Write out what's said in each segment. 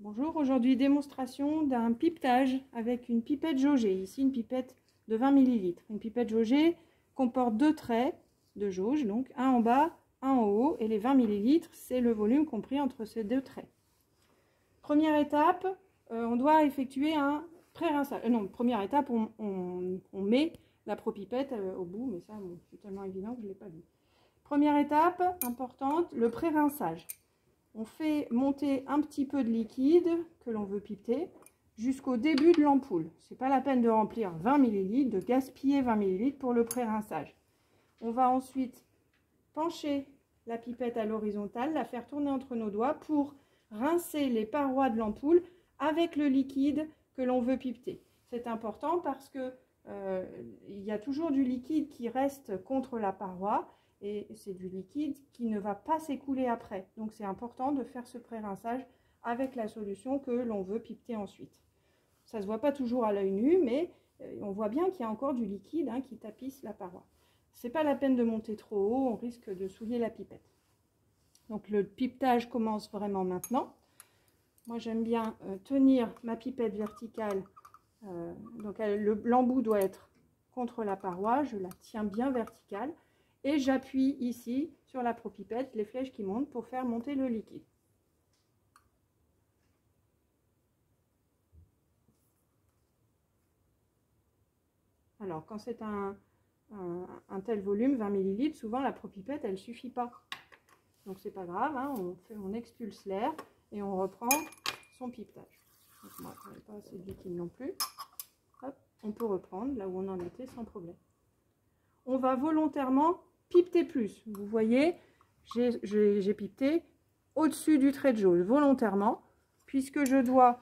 Bonjour, aujourd'hui démonstration d'un pipetage avec une pipette jaugée. Ici une pipette de 20 ml. Une pipette jaugée comporte deux traits de jauge, donc un en bas, un en haut, et les 20 ml c'est le volume compris entre ces deux traits. Première étape, on doit effectuer un pré-rinçage. Première étape, on met la propipette au bout, mais ça c'est tellement évident que je ne l'ai pas vu. Première étape importante, le pré-rinçage. On fait monter un petit peu de liquide que l'on veut pipeter jusqu'au début de l'ampoule. Ce n'est pas la peine de remplir 20 ml, de gaspiller 20 ml pour le pré-rinçage. On va ensuite pencher la pipette à l'horizontale, la faire tourner entre nos doigts pour rincer les parois de l'ampoule avec le liquide que l'on veut pipeter. C'est important parce que il y a toujours du liquide qui reste contre la paroi. Et c'est du liquide qui ne va pas s'écouler après. Donc c'est important de faire ce pré-rinçage avec la solution que l'on veut pipeter ensuite. Ça ne se voit pas toujours à l'œil nu, mais on voit bien qu'il y a encore du liquide qui tapisse la paroi. Ce n'est pas la peine de monter trop haut, on risque de souiller la pipette. Donc le pipetage commence vraiment maintenant. Moi j'aime bien tenir ma pipette verticale. Donc l'embout doit être contre la paroi, je la tiens bien verticale. Et j'appuie ici sur la propipette, les flèches qui montent pour faire monter le liquide. Alors quand c'est un tel volume, 20 ml, souvent la propipette elle ne suffit pas. Donc c'est pas grave, on expulse l'air et on reprend son pipetage. Donc, moi, je n'ai pas assez de liquide non plus. Hop, on peut reprendre là où on en était sans problème. On va volontairement pipeter plus. Vous voyez, j'ai pipeté au-dessus du trait de jauge volontairement, puisque je dois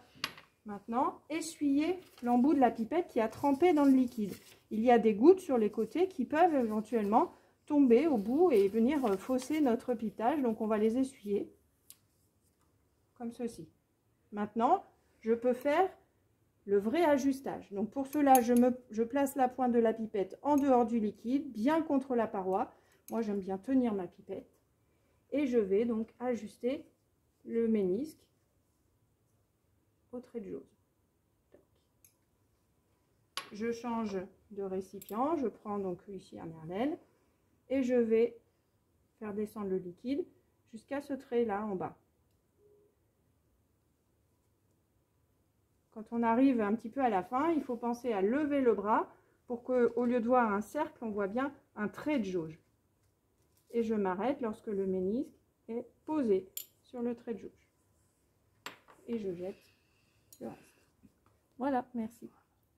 maintenant essuyer l'embout de la pipette qui a trempé dans le liquide. Il y a des gouttes sur les côtés qui peuvent éventuellement tomber au bout et venir fausser notre pipetage, donc on va les essuyer comme ceci. Maintenant, je peux faire le vrai ajustage. Donc pour cela, je place la pointe de la pipette en dehors du liquide, bien contre la paroi. Moi, j'aime bien tenir ma pipette. Et je vais donc ajuster le ménisque au trait de jauge. Je change de récipient. Je prends donc ici un merlel. Et je vais faire descendre le liquide jusqu'à ce trait-là en bas. Quand on arrive un petit peu à la fin, il faut penser à lever le bras pour qu'au lieu de voir un cercle, on voit bien un trait de jauge. Et je m'arrête lorsque le ménisque est posé sur le trait de jauge. Et je jette le reste. Voilà, merci.